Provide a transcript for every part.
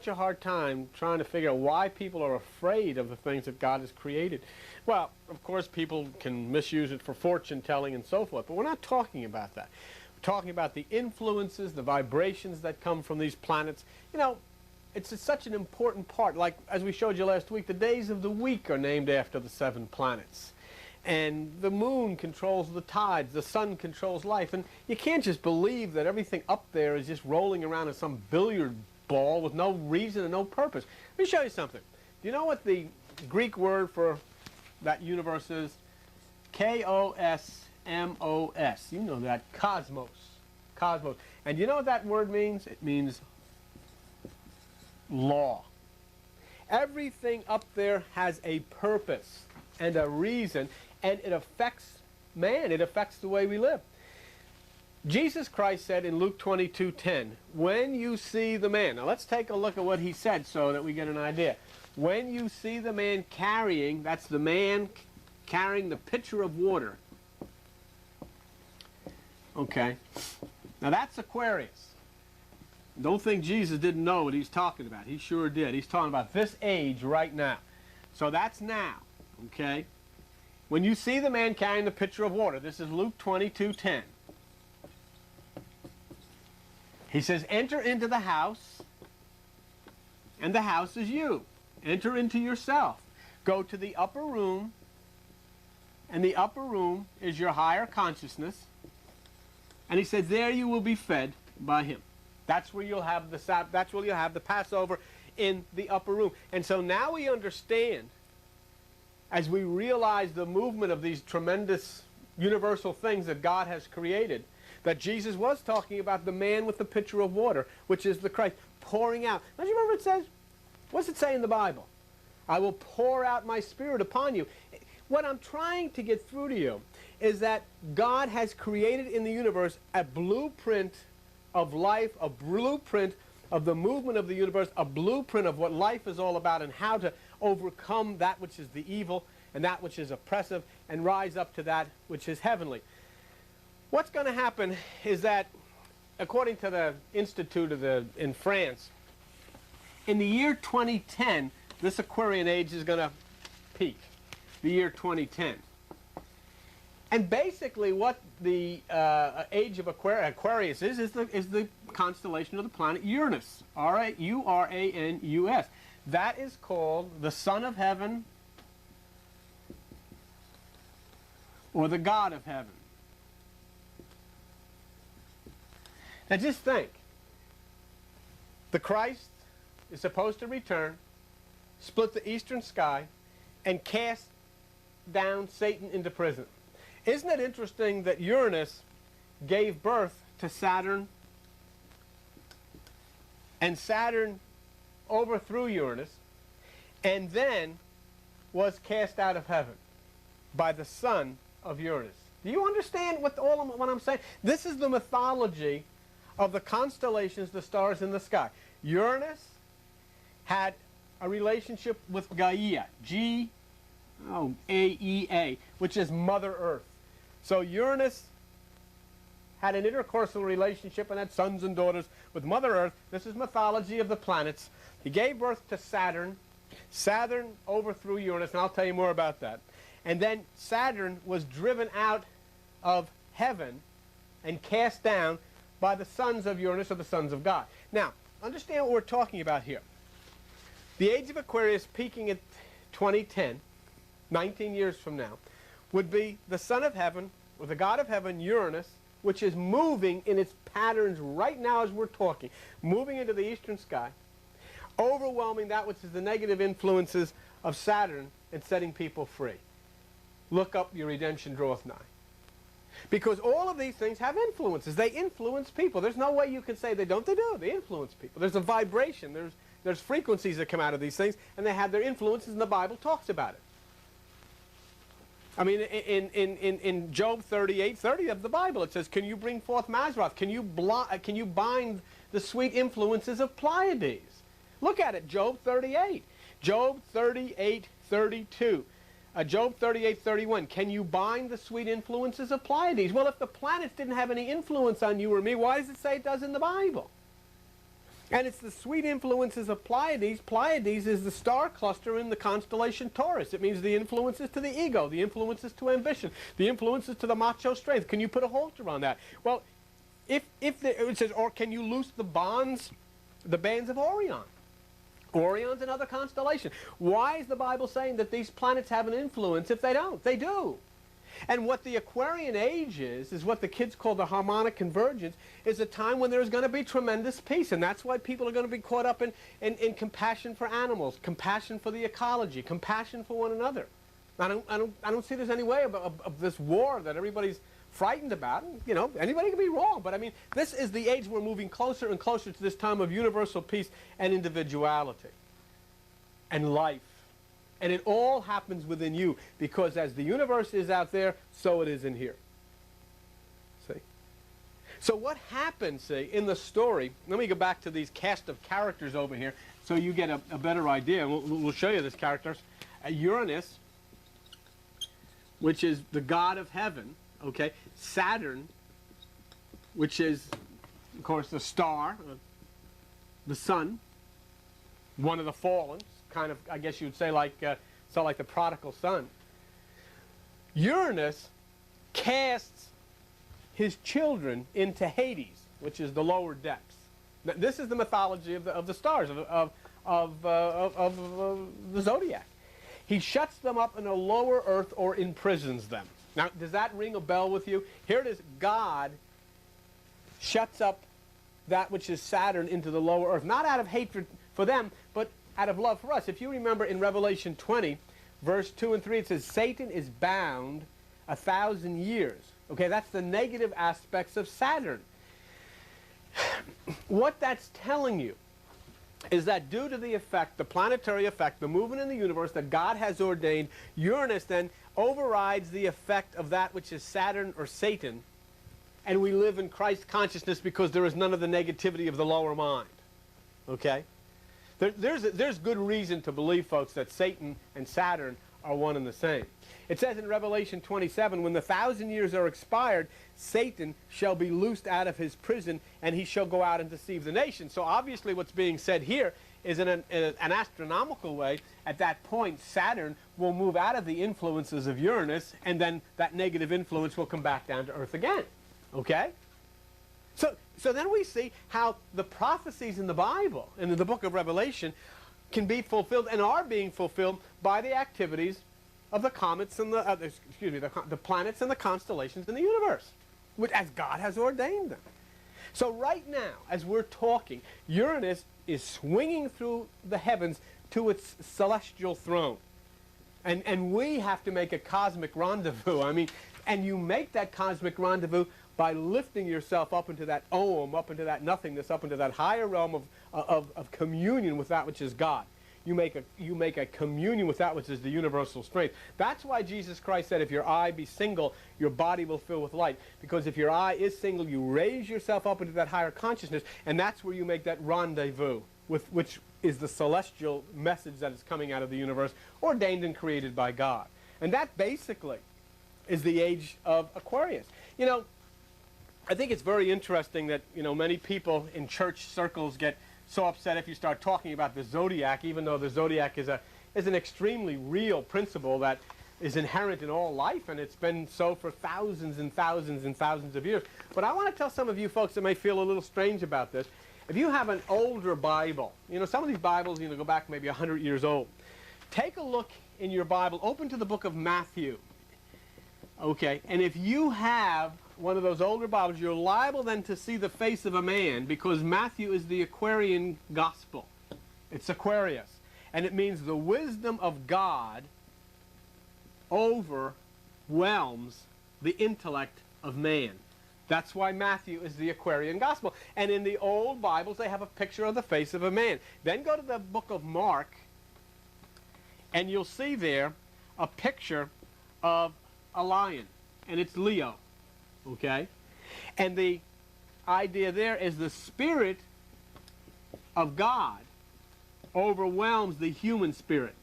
such a hard time trying to figure out why people are afraid of the things that God has created. Well, of course, people can misuse it for fortune telling and so forth, but we're not talking about that. We're talking about the influences, the vibrations that come from these planets. You know, it's such an important part. Like, as we showed you last week, the days of the week are named after the 7 planets. And the moon controls the tides, the sun controls life. And you can't just believe that everything up there is just rolling around in some billiard ball with no reason and no purpose. Let me show you something. Do you know what the Greek word for that universe is? K-O-S-M-O-S. You know that. Cosmos. Cosmos. And you know what that word means? It means law. Everything up there has a purpose and a reason, and it affects man. It affects the way we live. Jesus Christ said in Luke 22:10, when you see the man, now let's take a look at what he said so that we get an idea. When you see the man carrying, that's the man carrying the pitcher of water. Okay, now that's Aquarius. Don't think Jesus didn't know what he's talking about. He sure did. He's talking about this age right now. So that's now, okay? When you see the man carrying the pitcher of water, this is Luke 22:10. He says, enter into the house, and the house is you. Enter into yourself. Go to the upper room, and the upper room is your higher consciousness. And he says, there you will be fed by him. That's where you'll have the Passover, in the upper room. And so now we understand, as we realize the movement of these tremendous universal things that God has created, that Jesus was talking about the man with the pitcher of water, which is the Christ, pouring out. Don't you remember it says? What's it say in the Bible? I will pour out my Spirit upon you. What I'm trying to get through to you is that God has created in the universe a blueprint of life, a blueprint of the movement of the universe, a blueprint of what life is all about and how to overcome that which is the evil and that which is oppressive and rise up to that which is heavenly. What's going to happen is that, according to the Institute in France, in the year 2010, this Aquarian age is going to peak, the year 2010. And basically what the age of Aquarius is the constellation of the planet Uranus, U-R-A-N-U-S. That is called the Son of Heaven or the God of Heaven. Now just think, the Christ is supposed to return, split the eastern sky, and cast down Satan into prison. Isn't it interesting that Uranus gave birth to Saturn, and Saturn overthrew Uranus, and then was cast out of heaven by the son of Uranus? Do you understand what I'm saying? This is the mythology of the constellations, the stars in the sky. Uranus had a relationship with Gaia, G-A-E-A, which is Mother Earth. So Uranus had an intercoursal relationship and had sons and daughters with Mother Earth. This is mythology of the planets. He gave birth to Saturn. Saturn overthrew Uranus, and I'll tell you more about that. And then Saturn was driven out of heaven and cast down by the sons of Uranus, or the sons of God. Now, understand what we're talking about here. The age of Aquarius, peaking at 2010, 19 years from now, would be the Son of Heaven, or the God of Heaven, Uranus, which is moving in its patterns right now as we're talking, moving into the eastern sky, overwhelming that which is the negative influences of Saturn and setting people free. Look up, your redemption draweth nigh. Because all of these things have influences. They influence people. There's no way you can say they don't. They do. They influence people. There's a vibration. There's frequencies that come out of these things, and they have their influences, and the Bible talks about it. I mean, in Job 38:30 of the Bible, it says, can you bring forth Mazzaroth? Can you bind the sweet influences of Pleiades? Look at it, Job 38. Job 38:32. Job 38:31. Can you bind the sweet influences of Pleiades? Well, if the planets didn't have any influence on you or me, why does it say it does in the Bible? And it's the sweet influences of Pleiades. Pleiades is the star cluster in the constellation Taurus. It means the influences to the ego, the influences to ambition, the influences to the macho strength. Can you put a halter on that? Well, it says, or can you loose the bands of Orion? Orion's another constellation. Why is the Bible saying that these planets have an influence if they don't? They do. And what the Aquarian age is what the kids call the harmonic convergence, is a time when there's going to be tremendous peace. And that's why people are going to be caught up in compassion for animals, compassion for the ecology, compassion for one another. I don't see there's any way of this war that everybody's frightened about. You know, anybody can be wrong. But I mean, this is the age we're moving closer and closer to this time of universal peace and individuality and life. And it all happens within you, because as the universe is out there, so it is in here. See? So what happens, see, in the story, let me go back to these cast of characters over here so you get a better idea. We'll show you these characters. Uranus, which is the god of heaven, okay? Saturn, which is, of course, the star, the sun, one of the fallen. Kind of, I guess you'd say, like the prodigal son. Uranus casts his children into Hades, which is the lower depths. Now, this is the mythology of the stars, of the Zodiac. He shuts them up in a lower earth or imprisons them. Now, does that ring a bell with you? Here it is. God shuts up that which is Saturn into the lower earth, not out of hatred for them, but out of love for us. If you remember in Revelation 20, verse 2 and 3, it says, Satan is bound 1,000 years. Okay, that's the negative aspects of Saturn. What that's telling you is that due to the effect, the planetary effect, the movement in the universe that God has ordained, Uranus then overrides the effect of that which is Saturn or Satan, and we live in Christ consciousness because there is none of the negativity of the lower mind. Okay? There's good reason to believe, folks, that Satan and Saturn are one and the same. It says in Revelation 27, when the 1,000 years are expired, Satan shall be loosed out of his prison, and he shall go out and deceive the nations. So obviously what's being said here is in an astronomical way, at that point, Saturn will move out of the influences of Uranus, and then that negative influence will come back down to Earth again. Okay? So then we see how the prophecies in the Bible, and in the book of Revelation, can be fulfilled and are being fulfilled by the activities of the comets and the planets and the constellations in the universe, which, as God has ordained them. So right now, as we're talking, Uranus is swinging through the heavens to its celestial throne. And we have to make a cosmic rendezvous. I mean, and you make that cosmic rendezvous by lifting yourself up into that Om, up into that nothingness, up into that higher realm of communion with that which is God. You make a communion with that which is the universal strength. That's why Jesus Christ said, if your eye be single, your body will fill with light. Because if your eye is single, you raise yourself up into that higher consciousness, and that's where you make that rendezvous, which is the celestial message that is coming out of the universe, ordained and created by God. And that basically is the age of Aquarius. You know, I think it's very interesting that, you know, many people in church circles get so upset if you start talking about the Zodiac, even though the Zodiac is an extremely real principle that is inherent in all life, and it's been so for thousands and thousands and thousands of years. But I want to tell some of you folks that may feel a little strange about this. If you have an older Bible, you know, some of these Bibles, you know, go back maybe 100 years old. Take a look in your Bible, open to the book of Matthew. Okay, and if you have one of those older Bibles, you're liable then to see the face of a man, because Matthew is the Aquarian gospel. It's Aquarius. And it means the wisdom of God overwhelms the intellect of man. That's why Matthew is the Aquarian gospel. And in the old Bibles, they have a picture of the face of a man. Then go to the book of Mark, and you'll see there a picture of a lion, and it's Leo, okay? And the idea there is the Spirit of God overwhelms the human spirit,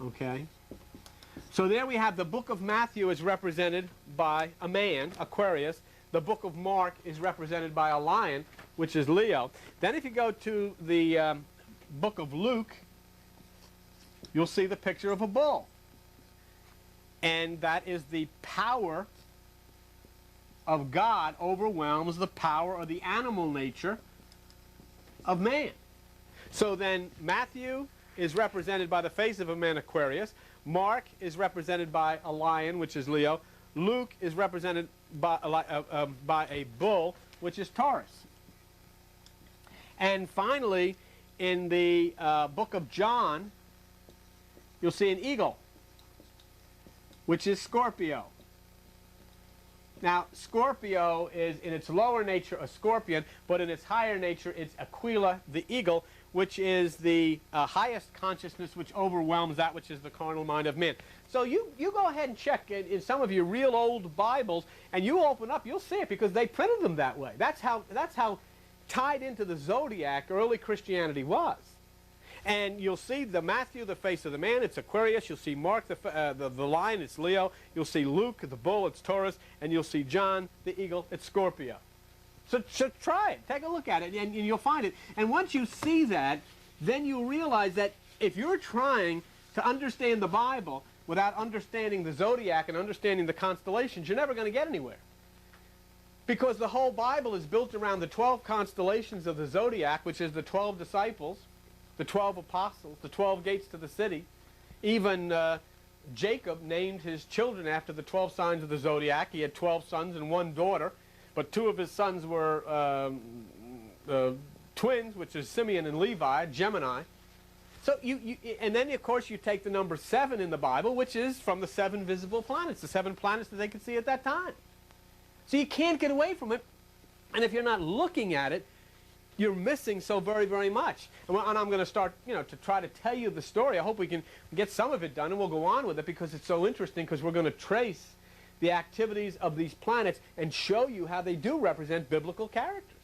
okay? So there we have the book of Matthew is represented by a man, Aquarius. The book of Mark is represented by a lion, which is Leo. Then if you go to the book of Luke, you'll see the picture of a bull. And that is the power of God overwhelms the power or the animal nature of man. So then Matthew is represented by the face of a man, Aquarius. Mark is represented by a lion, which is Leo. Luke is represented by a bull, which is Taurus. And finally, in the book of John, you'll see an eagle, which is Scorpio. Now, Scorpio is, in its lower nature, a scorpion, but in its higher nature, it's Aquila, the eagle, which is the highest consciousness which overwhelms that which is the carnal mind of man. So you go ahead and check in some of your real old Bibles, and you open up, you'll see it, because they printed them that way. That's how tied into the Zodiac early Christianity was. And you'll see the Matthew, the face of the man, it's Aquarius. You'll see Mark, the lion, it's Leo. You'll see Luke, the bull, it's Taurus. And you'll see John, the eagle, it's Scorpio. So try it. Take a look at it, and you'll find it. And once you see that, then you'll realize that if you're trying to understand the Bible without understanding the Zodiac and understanding the constellations, you're never going to get anywhere. Because the whole Bible is built around the 12 constellations of the Zodiac, which is the 12 disciples, the 12 apostles, the 12 gates to the city. Even Jacob named his children after the 12 signs of the Zodiac. He had 12 sons and 1 daughter, but 2 of his sons were twins, which is Simeon and Levi, Gemini. So and then, of course, you take the number 7 in the Bible, which is from the 7 visible planets, the 7 planets that they could see at that time. So you can't get away from it, and if you're not looking at it, you're missing so very, very much. And I'm going to start, to try to tell you the story. I hope we can get some of it done, and we'll go on with it because it's so interesting, because we're going to trace the activities of these planets and show you how they do represent biblical characters.